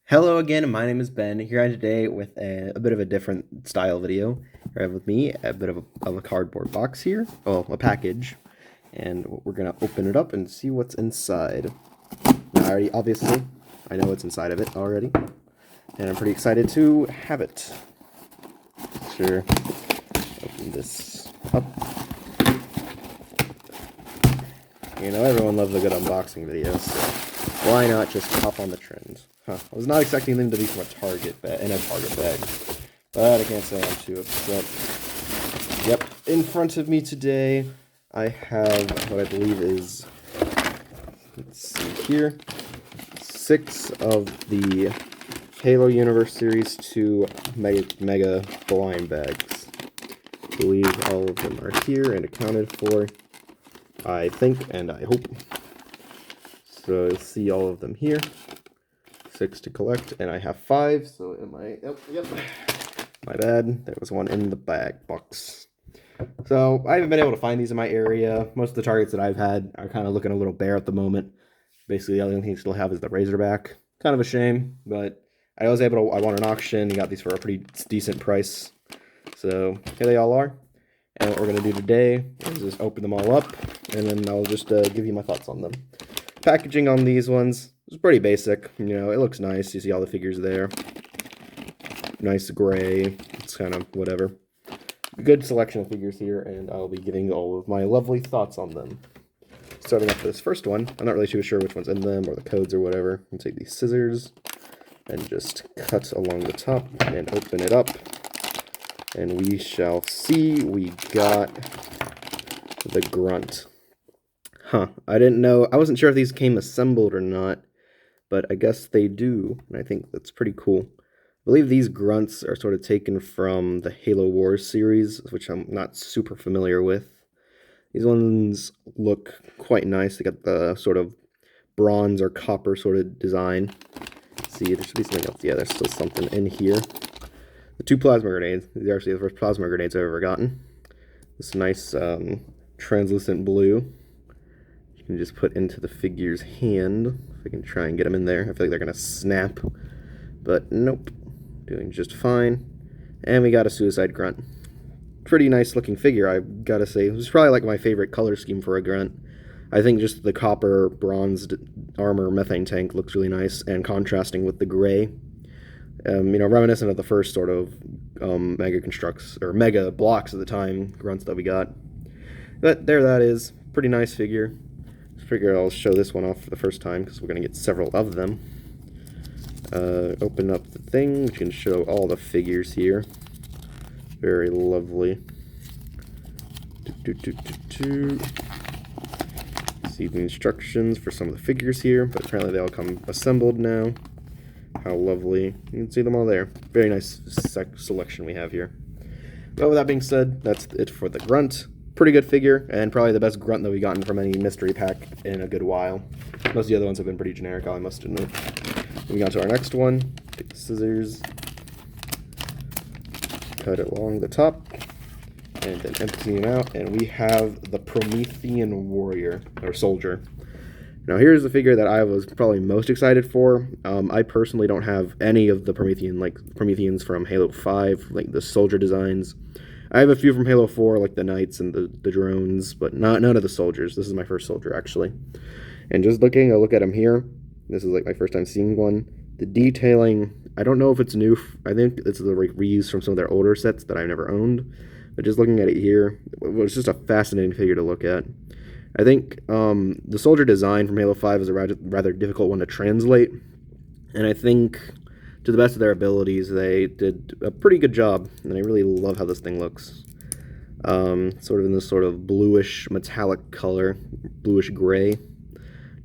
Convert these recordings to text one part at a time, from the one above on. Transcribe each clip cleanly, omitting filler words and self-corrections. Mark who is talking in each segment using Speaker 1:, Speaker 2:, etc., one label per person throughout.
Speaker 1: Hello again, my name is Ben, here today with a bit of a different style video. I have with me a bit of a cardboard box here, well, a package, and we're going to open it up and see what's inside. Now, obviously, I know what's inside of it already, and I'm pretty excited to have it. Sure, open this up. You know, everyone loves a good unboxing video, so why not just hop on the trend? Huh, I was not expecting them to be from a Target bag, in a Target bag, but I can't say I'm too upset. Yep, in front of me today, I have what I believe is, let's see here, 6 of the Halo Universe Series 2 Mega blind bags. I believe all of them are here and accounted for, I think, and I hope. So you'll see all of them here. 6 to collect, and I have 5, so am I, yep, my bad, there was one in the bag box. So I haven't been able to find these in my area. Most of the Targets that I've had are kind of looking a little bare at the moment. Basically, the only thing I still have is the Razorback. Kind of a shame, but I was able to, I won an auction and got these for a pretty decent price. So here they all are, and what we're going to do today is just open them all up, and then I'll just give you my thoughts on them. Packaging on these ones is pretty basic. You know, it looks nice. You see all the figures there. Nice gray. It's kind of whatever. Good selection of figures here, and I'll be giving all of my lovely thoughts on them. Starting off with this first one, I'm not really too sure which one's in them or the codes or whatever. I'm going to take these scissors and just cut along the top and open it up. And we shall see. We got the Grunt. Huh, I didn't know, I wasn't sure if these came assembled or not, but I guess they do, and I think that's pretty cool. I believe these Grunts are sort of taken from the Halo Wars series, which I'm not super familiar with. These ones look quite nice. They got the sort of bronze or copper sort of design. Let's see, there should be something else. Yeah, there's still something in here. The 2 plasma grenades. These are actually the first plasma grenades I've ever gotten. This nice translucent blue. You can just put into the figure's hand. If I can try and get them in there. I feel like they're going to snap. But nope. Doing just fine. And we got a Suicide Grunt. Pretty nice looking figure, I've got to say. This is probably like my favorite color scheme for a Grunt. I think just the copper bronzed armor methane tank looks really nice, and contrasting with the gray. You know, reminiscent of the first sort of mega constructs, or mega blocks at the time, Grunts that we got. But there that is. Pretty nice figure. Figure I'll show this one off for the first time because we're going to get several of them. Open up the thing, which can show all the figures here. Very lovely. See the instructions for some of the figures here, but apparently they all come assembled now. How lovely. You can see them all there. Very nice selection we have here. But with that being said, that's it for the Grunt. Pretty good figure, and probably the best Grunt that we've gotten from any mystery pack in a good while. Most of the other ones have been pretty generic, I must admit. Moving on to our next one. Take the scissors, cut it along the top, and then empty it out, and we have the Promethean Warrior, or Soldier. Now here's the figure that I was probably most excited for. I personally don't have any of the Prometheans from Halo 5, like the soldier designs. I have a few from Halo 4, like the Knights and the drones, but none of the soldiers. This is my first soldier, actually. And just taking a look at him here, this is like my first time seeing one. The detailing, I don't know if it's new. I think it's the reuse from some of their older sets that I've never owned. But just looking at it here, it was just a fascinating figure to look at. I think the soldier design from Halo 5 is a rather difficult one to translate. And I think, to the best of their abilities, they did a pretty good job, and I really love how this thing looks. Sort of in this sort of bluish metallic color, bluish gray. I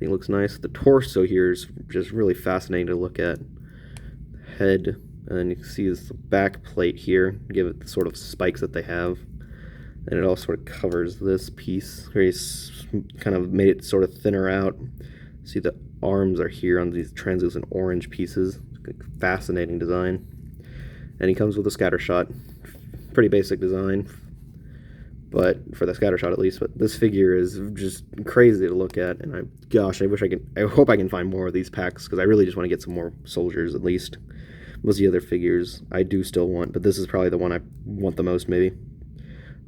Speaker 1: think it looks nice. The torso here is just really fascinating to look at. Head, and you can see this back plate here, give it the sort of spikes that they have. And it all sort of covers this piece. Very kind of made it sort of thinner out. See the arms are here on these translucent orange pieces. Fascinating design. And he comes with a scatter shot. Pretty basic design. but for the scatter shot at least. But this figure is just crazy to look at, and gosh, I hope I can find more of these packs, because I really just want to get some more soldiers at least. Most of the other figures I do still want, but this is probably the one I want the most, maybe.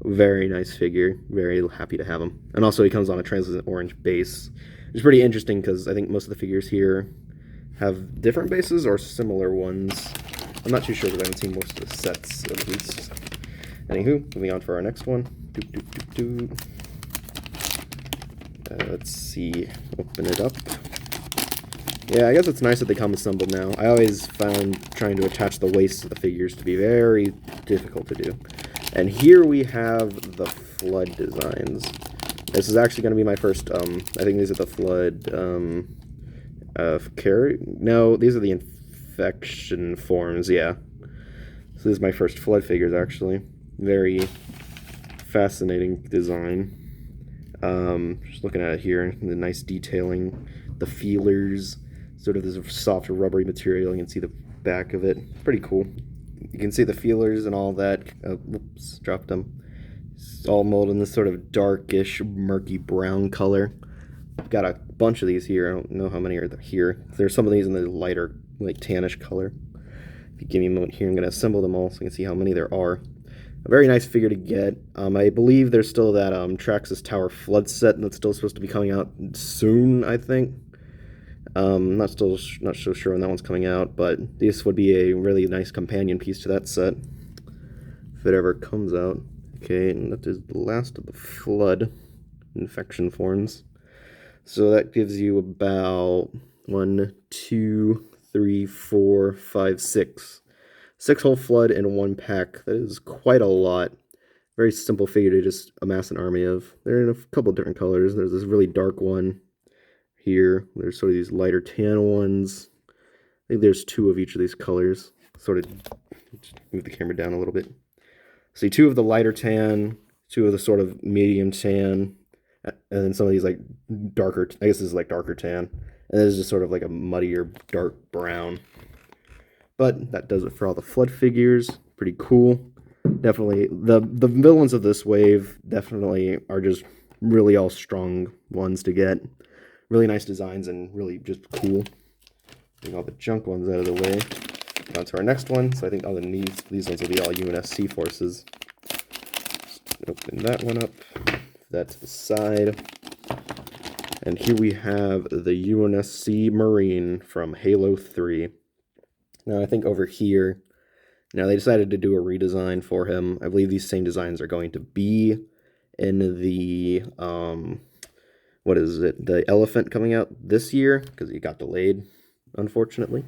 Speaker 1: Very nice figure. Very happy to have him. And also he comes on a translucent orange base. It's pretty interesting because I think most of the figures here have different bases or similar ones. I'm not too sure because I haven't seen most of the sets, at least. Anywho, moving on for our next one. Let's see. Open it up. Yeah, I guess it's nice that they come assembled now. I always found trying to attach the waists to the figures to be very difficult to do. And here we have the Flood designs. This is actually going to be my first, I think these are the Flood, no, these are the Infection forms, yeah. So this is my first Flood figures, actually. Very fascinating design. Just looking at it here, the nice detailing, the feelers, sort of this soft rubbery material. You can see the back of it. Pretty cool. You can see the feelers and all that. Whoops, dropped them. It's all molded in this sort of darkish, murky brown color. I've got a bunch of these here. I don't know how many are here. There's some of these in the lighter, like tannish color. If you give me a moment here, I'm going to assemble them all so you can see how many there are. A very nice figure to get. I believe there's still that Traxxas Tower Flood set that's still supposed to be coming out soon, I think. Not so sure when that one's coming out, but this would be a really nice companion piece to that set, if it ever comes out. Okay, and that is the last of the Flood Infection forms. So that gives you about 1, 2, 3, 4, 5, 6. 6 whole Flood in one pack. That is quite a lot. Very simple figure to just amass an army of. They're in a couple different colors. There's this really dark one here. There's sort of these lighter tan ones. I think there's 2 of each of these colors. Sort of just move the camera down a little bit. See, 2 of the lighter tan, 2 of the sort of medium tan, and then some of these like darker, I guess this is like darker tan. And this is just sort of like a muddier dark brown. But that does it for all the Flood figures. Pretty cool. Definitely, the villains of this wave definitely are just really all strong ones to get. Really nice designs and really just cool. Getting all the junk ones out of the way. On to our next one. So I think all these ones will be all UNSC forces. Just open that one up. That to the side. And here we have the UNSC Marine from Halo 3. Now I think over here, now they decided to do a redesign for him. I believe these same designs are going to be in the what is it? The Elephant coming out this year, because it got delayed, unfortunately.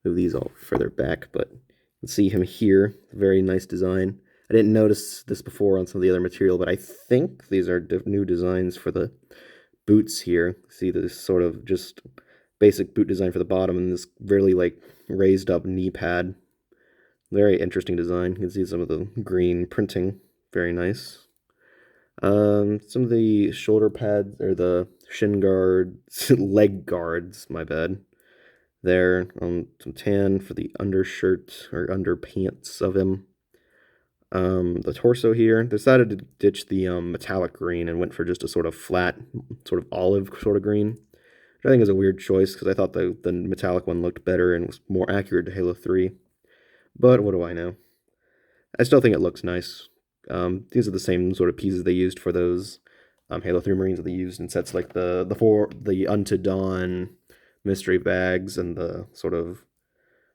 Speaker 1: Move these all further back, but you can see him here. Very nice design. I didn't notice this before on some of the other material, but I think these are new designs for the boots here. See this sort of just basic boot design for the bottom and this really like raised up knee pad. Very interesting design. You can see some of the green printing. Very nice. Some of the shoulder pads, or the shin guards, leg guards, my bad. There, some tan for the undershirt, or underpants of him. The torso here, they decided to ditch the metallic green and went for just a sort of flat, sort of olive sort of green. Which I think is a weird choice, because I thought the metallic one looked better and was more accurate to Halo 3. But what do I know? I still think it looks nice. These are the same sort of pieces they used for those Halo 3 Marines that they used in sets like the Unto Dawn mystery bags and the sort of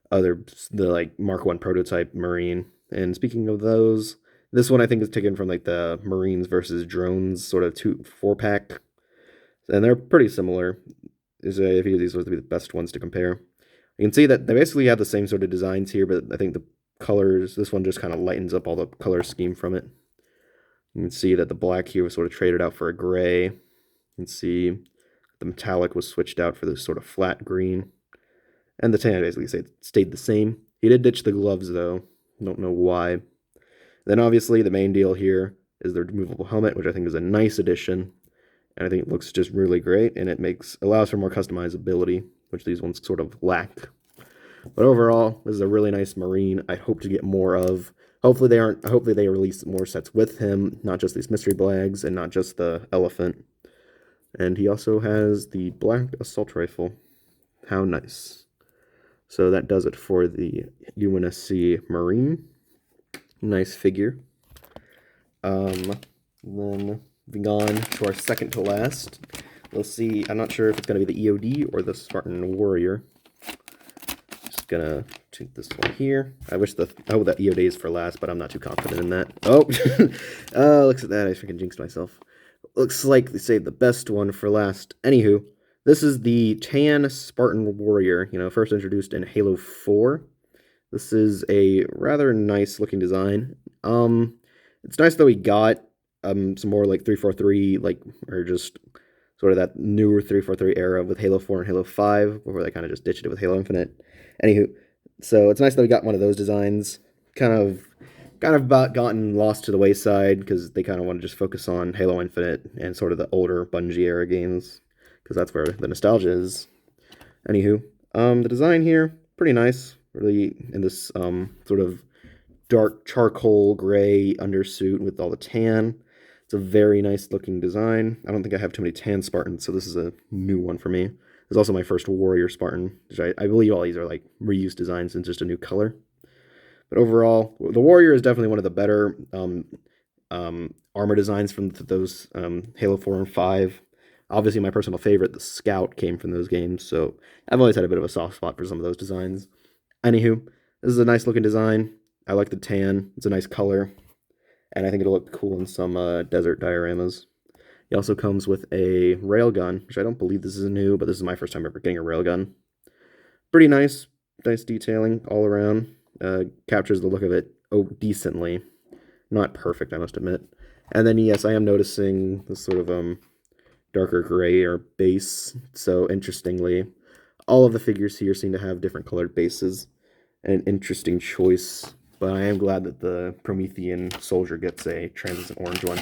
Speaker 1: the like Mark 1 prototype Marine. And speaking of those, this one I think is taken from like the Marines versus Drones sort of 4-pack. And they're pretty similar. I figure these would be the best ones to compare. You can see that they basically have the same sort of designs here, but I think the colors, this one just kind of lightens up all the color scheme from it. You can see that the black here was sort of traded out for a gray. You can see the metallic was switched out for this sort of flat green. And the tan basically stayed the same. He did ditch the gloves though. Don't know why. Then obviously the main deal here is the removable helmet, which I think is a nice addition. And I think it looks just really great, and it allows for more customizability, which these ones sort of lack. But overall, this is a really nice Marine I hope to get more of. Hopefully they release more sets with him, not just these mystery blags and not just the elephant. And he also has the black assault rifle. How nice. So that does it for the UNSC Marine. Nice figure. Then moving on to our second to last. We'll see. I'm not sure if it's going to be the EOD or the Spartan Warrior. Just gonna take this one here. I hope that EOD is for last, but I'm not too confident in that. Oh, looks at that. I freaking jinxed myself. Looks like they saved the best one for last. Anywho, this is the tan Spartan Warrior. First introduced in Halo 4. This is a rather nice looking design. It's nice that we got some more like 343, or just sort of that newer 343 era with Halo 4 and Halo 5, before they kind of just ditched it with Halo Infinite. Anywho, so it's nice that we got one of those designs. Kind of about gotten lost to the wayside because they kind of want to just focus on Halo Infinite and sort of the older Bungie era games, because that's where the nostalgia is. Anywho, the design here, pretty nice. Really in this sort of dark charcoal gray undersuit with all the tan. It's a very nice looking design. I don't think I have too many tan Spartans, so this is a new one for me. This is also my first Warrior Spartan, which I believe all these are like reused designs in just a new color. But overall, the Warrior is definitely one of the better armor designs from those Halo 4 and 5. Obviously, my personal favorite, the Scout, came from those games, so I've always had a bit of a soft spot for some of those designs. Anywho, this is a nice looking design. I like the tan. It's a nice color, and I think it'll look cool in some desert dioramas. He also comes with a railgun, which I don't believe this is new, but this is my first time ever getting a railgun. Pretty nice detailing all around. Captures the look of it decently. Not perfect, I must admit. And then, yes, I am noticing this sort of darker gray or base. So, interestingly, all of the figures here seem to have different colored bases. An interesting choice, but I am glad that the Promethean soldier gets a translucent orange one.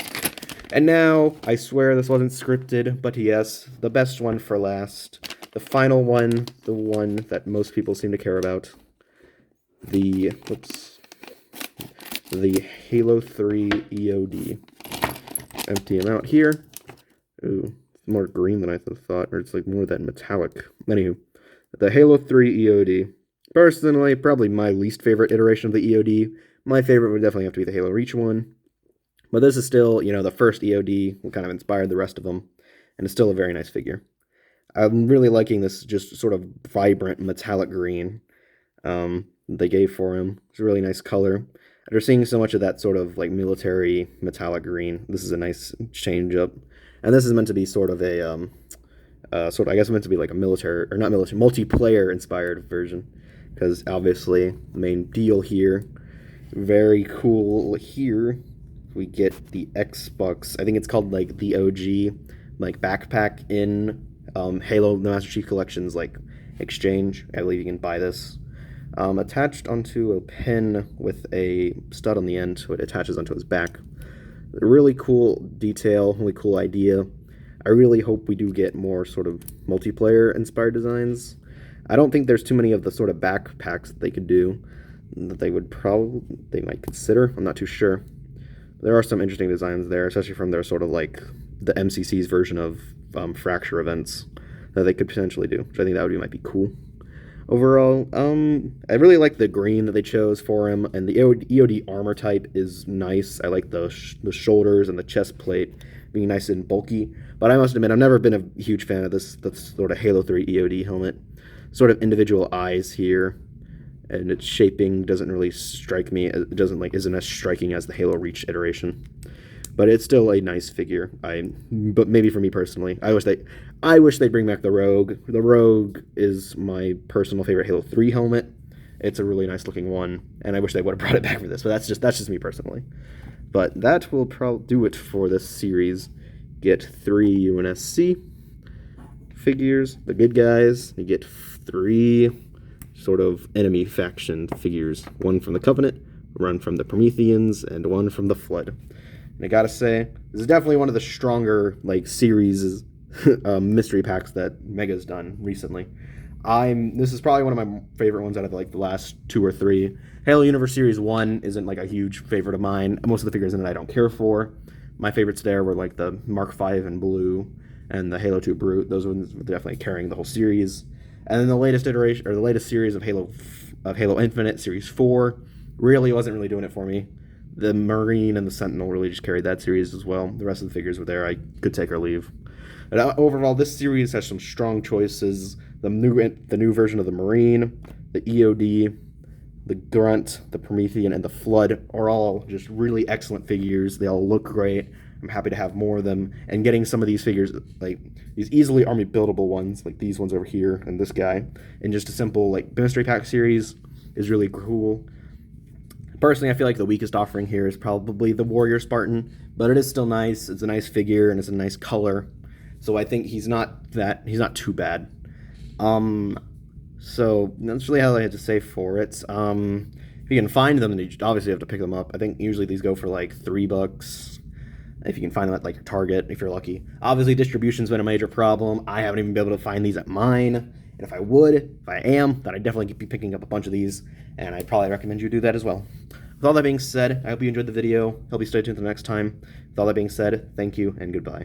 Speaker 1: And now, I swear this wasn't scripted, but yes, the best one for last. The final one, the one that most people seem to care about. The Halo 3 EOD. Empty him out here. Ooh, more green than I thought, or it's like more that metallic. Anywho, the Halo 3 EOD. Personally, probably my least favorite iteration of the EOD. My favorite would definitely have to be the Halo Reach one. But this is still, the first EOD, what kind of inspired the rest of them. And it's still a very nice figure. I'm really liking this just sort of vibrant metallic green they gave for him. It's a really nice color. After seeing so much of that sort of like military metallic green, this is a nice change up. And this is meant to be sort of a, I guess meant to be like a military, or not military, multiplayer inspired version. Because obviously, the main deal here, very cool here, we get the Xbox, I think it's called like the OG, like backpack in Halo the Master Chief Collection's like exchange. I believe you can buy this. Attached onto a pin with a stud on the end, so it attaches onto his back. Really cool detail, really cool idea. I really hope we do get more sort of multiplayer-inspired designs. I don't think there's too many of the sort of backpacks that they could do that they might consider. I'm not too sure. There are some interesting designs there, especially from their sort of like the MCC's version of Fracture events that they could potentially do, which I think might be cool. Overall, I really like the green that they chose for him, and the EOD armor type is nice. I like the shoulders and the chest plate being nice and bulky, but I must admit, I've never been a huge fan of this sort of Halo 3 EOD helmet. Sort of individual eyes here, and its shaping doesn't really strike me. It isn't as striking as the Halo Reach iteration, but it's still a nice figure. But maybe for me personally, I wish they'd bring back the Rogue. The Rogue is my personal favorite Halo 3 helmet. It's a really nice looking one, and I wish they would have brought it back for this. But that's just me personally. But that will probably do it for this series. Get 3 UNSC figures, the good guys. You get 3 sort of enemy faction figures. 1 from the Covenant, 1 from the Prometheans, and 1 from the Flood. And I gotta say, this is definitely one of the stronger like series mystery packs that Mega's done recently. This is probably one of my favorite ones out of like the last 2 or 3. Halo Universe Series 1 isn't like a huge favorite of mine. Most of the figures in it I don't care for. My favorites there were like the Mark V in blue and the Halo 2 Brute. Those ones were definitely carrying the whole series. And then the latest iteration, or the latest series of Halo Infinite, Series 4, really wasn't really doing it for me. The Marine and the Sentinel really just carried that series as well. The rest of the figures were there. I could take or leave. But overall, this series has some strong choices. The new version of the Marine, the EOD, the Grunt, the Promethean, and the Flood are all just really excellent figures. They all look great. I'm happy to have more of them. And getting some of these figures, like these easily army buildable ones, like these ones over here and this guy, in just a simple like mystery pack series is really cool. Personally, I feel like the weakest offering here is probably the Warrior Spartan, but it is still nice. It's a nice figure and it's a nice color. So I think he's not too bad. So that's really all I had to say for it. If you can find them, then you obviously have to pick them up. I think usually these go for like $3 if you can find them at like your Target, if you're lucky. Obviously, distribution's been a major problem. I haven't even been able to find these at mine. And if I am, then I'd definitely be picking up a bunch of these, and I'd probably recommend you do that as well. With all that being said, I hope you enjoyed the video. Hope you stay tuned for the next time. With all that being said, thank you and goodbye.